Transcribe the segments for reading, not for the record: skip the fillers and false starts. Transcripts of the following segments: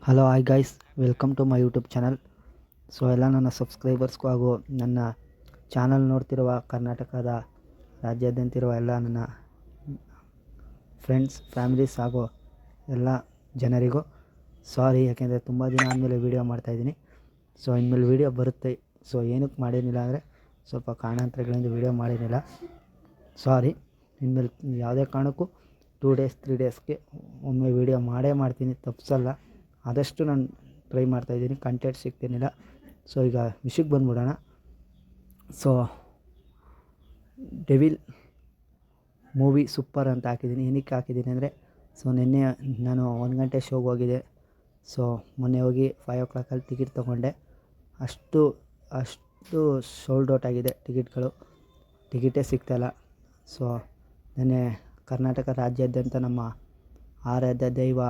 Hello hi guys, welcome to my YouTube channel. So ಎಲ್ಲ ನನ್ನ ಸಬ್ಸ್ಕ್ರೈಬರ್ಸ್ಗೂ ಹಾಗೂ ನನ್ನ ಚಾನಲ್ ನೋಡ್ತಿರುವ ಕರ್ನಾಟಕದ ರಾಜ್ಯಾದ್ಯಂತಿರುವ ಎಲ್ಲ ನನ್ನ ಫ್ರೆಂಡ್ಸ್, ಫ್ಯಾಮಿಲೀಸ್ ಹಾಗೂ ಎಲ್ಲ ಜನರಿಗೂ ಸಾರಿ, ಯಾಕೆಂದರೆ ತುಂಬ ದಿನ ಆದಮೇಲೆ ವೀಡಿಯೋ ಮಾಡ್ತಾಯಿದ್ದೀನಿ. ಸೊ ಇನ್ಮೇಲೆ ವೀಡಿಯೋ ಬರುತ್ತೆ. ಸೊ ಏನಕ್ಕೆ ಮಾಡಿರಲಿಲ್ಲ ಅಂದರೆ ಸ್ವಲ್ಪ ಕಾರಣಾಂತರಗಳಿಂದ ವೀಡಿಯೋ ಮಾಡಿರಲಿಲ್ಲ, ಸಾರಿ. ಇನ್ಮೇಲೆ ಯಾವುದೇ ಕಾರಣಕ್ಕೂ 2 ಡೇಸ್ 3 ಡೇಸ್ಗೆ ಒಮ್ಮೆ ವೀಡಿಯೋ ಮಾಡ್ತೀನಿ, ತಪ್ಪಿಸಲ್ಲ. ಆದಷ್ಟು ನಾನು ಟ್ರೈ ಮಾಡ್ತಾಯಿದ್ದೀನಿ, ಕಂಟೆಂಟ್ ಸಿಗ್ತಿರಲಿಲ್ಲ. ಸೊ ಈಗ ವಿಷಯಕ್ಕೆ ಬಂದ್ಬಿಡೋಣ. ಸೊ ಡೆವಿಲ್ ಮೂವಿ ಸೂಪರ್ ಅಂತ ಹಾಕಿದ್ದೀನಿ. ಏನಕ್ಕೆ ಹಾಕಿದ್ದೀನಿ ಅಂದರೆ, ಸೊ ನಿನ್ನೆ ನಾನು 1 ಗಂಟೆ ಶೋಗೆ ಹೋಗಿದ್ದೆ. ಸೊ ಮೊನ್ನೆ ಹೋಗಿ 5 o'clock ಟಿಕೆಟ್ ತೊಗೊಂಡೆ. ಅಷ್ಟು ಸೋಲ್ಡ್ ಔಟ್ ಆಗಿದೆ ಟಿಕೆಟೇ ಸಿಗ್ತಾಯಿಲ್ಲ. ಸೊ ನೆನ್ನೆ ಕರ್ನಾಟಕ ರಾಜ್ಯಾದ್ಯಂತ ನಮ್ಮ ಆರಾಧ್ಯ ದೈವ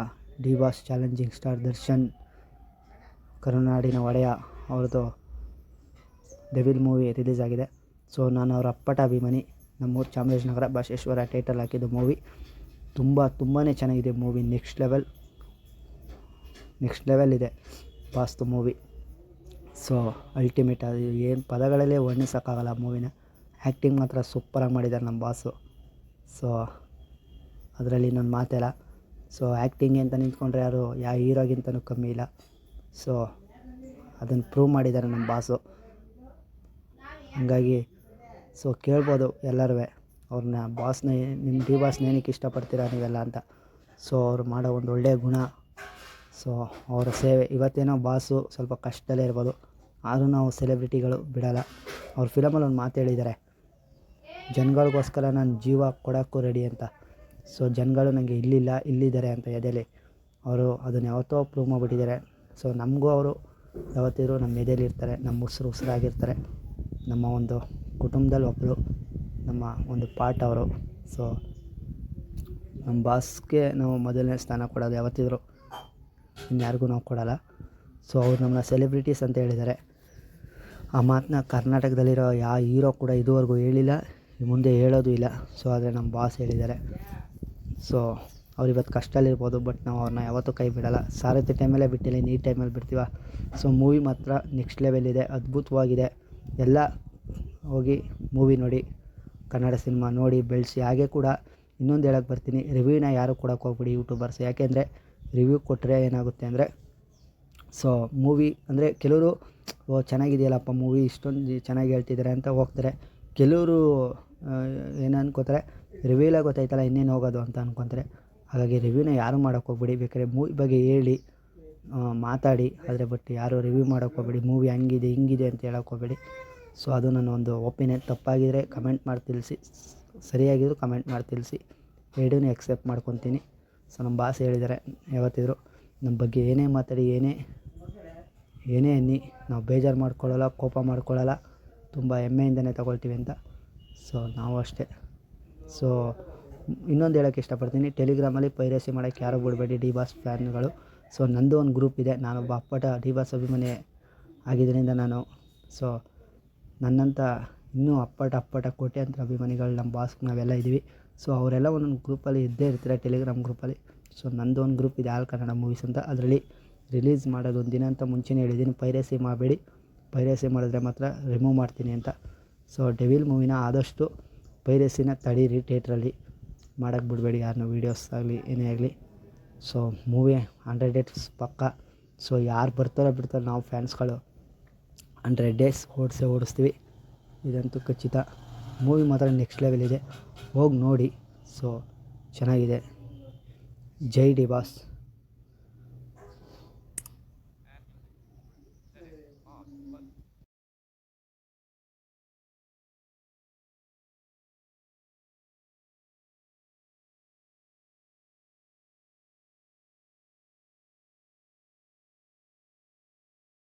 D boss challenging star Darshan, ಕರುನಾಡಿನ ಒಡೆಯ ಅವ್ರದ್ದು ಡೆವಿಲ್ ಮೂವಿ ರಿಲೀಸ್ ಆಗಿದೆ. ಸೊ ನಾನು ಅವರ ಅಪ್ಪಟ ಅಭಿಮಾನಿ. ನಮ್ಮೂರು ಚಾಮರಾಜನಗರ, ಬಸವೇಶ್ವರ ಟೈಟಲ್ ಹಾಕಿದ್ದು ಮೂವಿ ತುಂಬಾ ಚೆನ್ನಾಗಿದೆ. ಮೂವಿ ನೆಕ್ಸ್ಟ್ ಲೆವೆಲ್ ಇದೆ ಬಾಸ್ದು ಮೂವಿ. ಸೊ ಅಲ್ಟಿಮೇಟ್, ಅದು ಏನು ಪದಗಳಲ್ಲೇ ವರ್ಣಿಸೋಕ್ಕಾಗಲ್ಲ ಮೂವಿನ. ಆ್ಯಕ್ಟಿಂಗ್ ಮಾತ್ರ ಸೂಪರಾಗಿ ಮಾಡಿದ್ದಾರೆ ನಮ್ಮ ಬಾಸು. ಸೊ ಅದರಲ್ಲಿ ಇನ್ನೊಂದು ಮಾತಿಲ್ಲ. ಸೊ ಆ್ಯಕ್ಟಿಂಗ್ ಅಂತ ನಿಂತ್ಕೊಂಡ್ರೆ ಯಾರು ಯಾವ ಹೀರೋಗಿಂತನೂ ಕಮ್ಮಿ ಇಲ್ಲ. ಸೊ ಅದನ್ನು ಪ್ರೂವ್ ಮಾಡಿದ್ದಾರೆ ನಮ್ಮ ಬಾಸು. ಹಂಗಾಗಿ ಸೊ ಕೇಳ್ಬೋದು ಎಲ್ಲರೂ ಅವ್ರನ್ನ, ನಿಮ್ಮ ಡಿ ಬಾಸ್ನ ಏನಕ್ಕೆ ಇಷ್ಟಪಡ್ತೀರಾ ನೀವೆಲ್ಲ ಅಂತ. ಸೊ ಅವ್ರು ಮಾಡೋ ಒಂದು ಒಳ್ಳೆಯ ಗುಣ, ಸೊ ಅವರ ಸೇವೆ. ಇವತ್ತೇನೋ ಬಾಸು ಸ್ವಲ್ಪ ಕಷ್ಟದಲ್ಲೇ ಇರ್ಬೋದು, ಆದರೂ ನಾವು ಸೆಲೆಬ್ರಿಟಿಗಳು ಬಿಡಲ್ಲ. ಅವ್ರ ಫಿಲಮಲ್ಲಿ ಒಂದು ಮಾತು ಹೇಳಿದ್ದಾರೆ, ಜನಗಳಿಗೋಸ್ಕರ ನಾನು ಜೀವ ಕೊಡೋಕ್ಕೂ ರೆಡಿ ಅಂತ. ಸೊ ಜನಗಳು ನನಗೆ ಇಲ್ಲಿದ್ದಾರೆ ಅಂತ ಎದೆಲಿ ಅವರು ಅದನ್ನು ಯಾವತ್ತೋ ಪ್ರೂವ್ ಮಾಡಿಬಿಟ್ಟಿದ್ದಾರೆ. ಸೊ ನಮಗೂ ಅವರು ಯಾವತ್ತಿದ್ರು ನಮ್ಮ ಎದೆಲಿ ಇರ್ತಾರೆ, ನಮ್ಮ ಉಸಿರಾಗಿರ್ತಾರೆ. ನಮ್ಮ ಒಂದು ಕುಟುಂಬದಲ್ಲಿ ಒಬ್ಬರು, ನಮ್ಮ ಒಂದು ಪಾರ್ಟ್ ಅವರು. ಸೊ ನಮ್ಮ ಬಾಸ್ಗೆ ನಾವು ಮೊದಲನೇ ಸ್ಥಾನ ಕೊಡೋದು ಯಾವತ್ತಿದ್ರು, ಇನ್ಯಾರಿಗೂ ನಾವು ಕೊಡೋಲ್ಲ. ಸೊ ಅವ್ರು ನಮ್ಮನ್ನ ಸೆಲೆಬ್ರಿಟೀಸ್ ಅಂತ ಹೇಳಿದ್ದಾರೆ. ಆ ಮಾತನ್ನ ಕರ್ನಾಟಕದಲ್ಲಿರೋ ಯಾವ ಹೀರೋ ಕೂಡ ಇದುವರೆಗೂ ಹೇಳಿಲ್ಲ, ಮುಂದೆ ಹೇಳೋದು ಇಲ್ಲ. ಸೊ ಆದರೆ ನಮ್ಮ ಬಾಸ್ ಹೇಳಿದ್ದಾರೆ. ಸೊ ಅವ್ರು ಇವತ್ತು ಕಷ್ಟದಲ್ಲಿರ್ಬೋದು, ಬಟ್ ನಾವು ಅವ್ರನ್ನ ಯಾವತ್ತೂ ಕೈ ಬಿಡೋಲ್ಲ. ಸಾರಥಿ ಟೈಮಲ್ಲೇ ಬಿಟ್ಟಿಲ್ಲ, ಈ ಟೈಮಲ್ಲಿ ಬಿಡ್ತೀವ. ಸೊ ಮೂವಿ ಮಾತ್ರ ನೆಕ್ಸ್ಟ್ ಲೆವೆಲ್ ಇದೆ, ಅದ್ಭುತವಾಗಿದೆ. ಎಲ್ಲ ಹೋಗಿ ಮೂವಿ ನೋಡಿ, ಕನ್ನಡ ಸಿನಿಮಾ ನೋಡಿ ಬೆಳೆಸಿ. ಹಾಗೆ ಕೂಡ ಇನ್ನೊಂದು ಹೇಳೋಕ್ಕೆ ಬರ್ತೀನಿ, ರಿವ್ಯೂನ ಯಾರು ಕೊಡೋಕ್ಕೆ ಹೋಗ್ಬಿಡಿ ಯೂಟ್ಯೂಬರ್ಸ್. ಯಾಕೆಂದರೆ ರಿವ್ಯೂ ಕೊಟ್ಟರೆ ಏನಾಗುತ್ತೆ ಅಂದರೆ, ಸೊ ಮೂವಿ ಅಂದರೆ ಕೆಲವರು ಚೆನ್ನಾಗಿದೆಯಲ್ಲಪ್ಪ ಮೂವಿ, ಇಷ್ಟೊಂದು ಚೆನ್ನಾಗಿ ಹೇಳ್ತಿದ್ದಾರೆ ಅಂತ ಹೋಗ್ತಾರೆ. ಕೆಲವರು ಏನು ಅನ್ಕೋತಾರೆ, ರಿವ್ಯೂಲೇ ಗೊತ್ತಾಯ್ತಲ್ಲ ಇನ್ನೇನು ಹೋಗೋದು ಅಂತ ಅನ್ಕೊತಾರೆ. ಹಾಗಾಗಿ ರಿವ್ಯೂನ ಯಾರು ಮಾಡೋಕ್ಕೆ ಹೋಗ್ಬಿಡಿ. ಬೇಕಾದ್ರೆ ಮೂವಿ ಬಗ್ಗೆ ಹೇಳಿ, ಮಾತಾಡಿ, ಆದರೆ ಬಟ್ ಯಾರು ರಿವ್ಯೂ ಮಾಡೋಕ್ಕೆ ಹೋಗ್ಬೇಡಿ. ಮೂವಿ ಹಂಗಿದೆ ಹಿಂಗಿದೆ ಅಂತ ಹೇಳೋಕ್ಕೆ ಹೋಗ್ಬೇಡಿ. ಸೊ ಅದು ನನ್ನ ಒಂದು ಒಪಿನಿಯನ್. ತಪ್ಪಾಗಿದ್ದರೆ ಕಮೆಂಟ್ ಮಾಡಿ ತಿಳಿಸಿ, ಸರಿಯಾಗಿದ್ದರೂ ಕಮೆಂಟ್ ಮಾಡಿ ತಿಳಿಸಿ, ಎರಡೂ ಎಕ್ಸೆಪ್ಟ್ ಮಾಡ್ಕೊತೀನಿ. ಸೊ ನಮ್ಮ ಬಾಸ್ ಹೇಳಿದ್ದಾರೆ, ಯಾವತ್ತಿದ್ರು ನಮ್ಮ ಬಗ್ಗೆ ಏನೇ ಮಾತಾಡಿ, ಏನೇ ಅನ್ನಿ ನಾವು ಬೇಜಾರು ಮಾಡ್ಕೊಳ್ಳಲ್ಲ, ಕೋಪ ಮಾಡ್ಕೊಳ್ಳಲ್ಲ, ತುಂಬ ಹೆಮ್ಮೆಯಿಂದನೇ ತಗೊಳ್ತೀವಿ ಅಂತ. ಸೊ ನಾವು ಅಷ್ಟೇ. ಸೊ ಇನ್ನೊಂದು ಹೇಳೋಕ್ಕೆ ಇಷ್ಟಪಡ್ತೀನಿ, ಟೆಲಿಗ್ರಾಮಲ್ಲಿ ಪೈರಸಿ ಮಾಡೋಕ್ಕೆ ಯಾರೂ ಬಿಡಬೇಡಿ ಡಿ ಬಾಸ್ ಫ್ಯಾನ್ಗಳು. ಸೊ ನನ್ನದು ಒಂದು ಗ್ರೂಪ್ ಇದೆ, ನಾನೊಬ್ಬ ಅಪ್ಪಟ ಡಿ ಬಾಸ್ ಅಭಿಮಾನಿ ಆಗಿದ್ದರಿಂದ ನಾನು, ಸೊ ನನ್ನಂಥ ಇನ್ನೂ ಅಪ್ಪಟ ಕೋಟ್ಯಾಂತರ ಅಭಿಮಾನಿಗಳು ನಮ್ಮ ಬಾಸ್ಗೆ ನಾವೆಲ್ಲ ಇದ್ದೀವಿ. ಸೊ ಅವರೆಲ್ಲ ಒಂದೊಂದು ಗ್ರೂಪಲ್ಲಿ ಇದ್ದೇ ಇರ್ತಾರೆ, ಟೆಲಿಗ್ರಾಮ್ ಗ್ರೂಪಲ್ಲಿ. ಸೊ ನನ್ನದು ಒಂದು ಗ್ರೂಪ್ ಇದೆ, ಆಲ್ ಕನ್ನಡ ಮೂವೀಸ್ ಅಂತ. ಅದರಲ್ಲಿ ರಿಲೀಸ್ ಮಾಡೋದು ಒಂದು ದಿನ ಅಂತ ಮುಂಚೆನೇ ಹೇಳಿದ್ದೀನಿ, ಪೈರಸಿ ಮಾಡಬೇಡಿ, ಪೈರಸಿ ಮಾಡಿದ್ರೆ ಮಾತ್ರ ರಿಮೂವ್ ಮಾಡ್ತೀನಿ ಅಂತ. ಸೊ ಡೆವಿಲ್ ಮೂವಿನ ಆದಷ್ಟು ಪೈರಸಿನ ತಡೀರಿ, ಥಿಯೇಟ್ರಲ್ಲಿ ಮಾಡೋಕ್ಕೆ ಬಿಡಬೇಡಿ ಯಾರನ್ನೂ, ವೀಡಿಯೋಸ್ ಆಗಲಿ ಏನೇ ಆಗಲಿ. ಸೊ ಮೂವಿ 100 ಡೇಸ್ ಪಕ್ಕ. ಸೊ ಯಾರು ಬರ್ತಾರೋ ಬಿಡ್ತಾರೋ, ನಾವು ಫ್ಯಾನ್ಸ್ಗಳು 100 ಡೇಸ್ ಓಡಿಸ್ತೀವಿ, ಇದಂತೂ ಖಚಿತ. ಮೂವಿ ಮಾತ್ರ ನೆಕ್ಸ್ಟ್ ಲೆವೆಲ್ ಇದೆ, ಹೋಗಿ ನೋಡಿ. ಸೊ ಚೆನ್ನಾಗಿದೆ. ಜೈ ಡಿ ಬಾಸ್.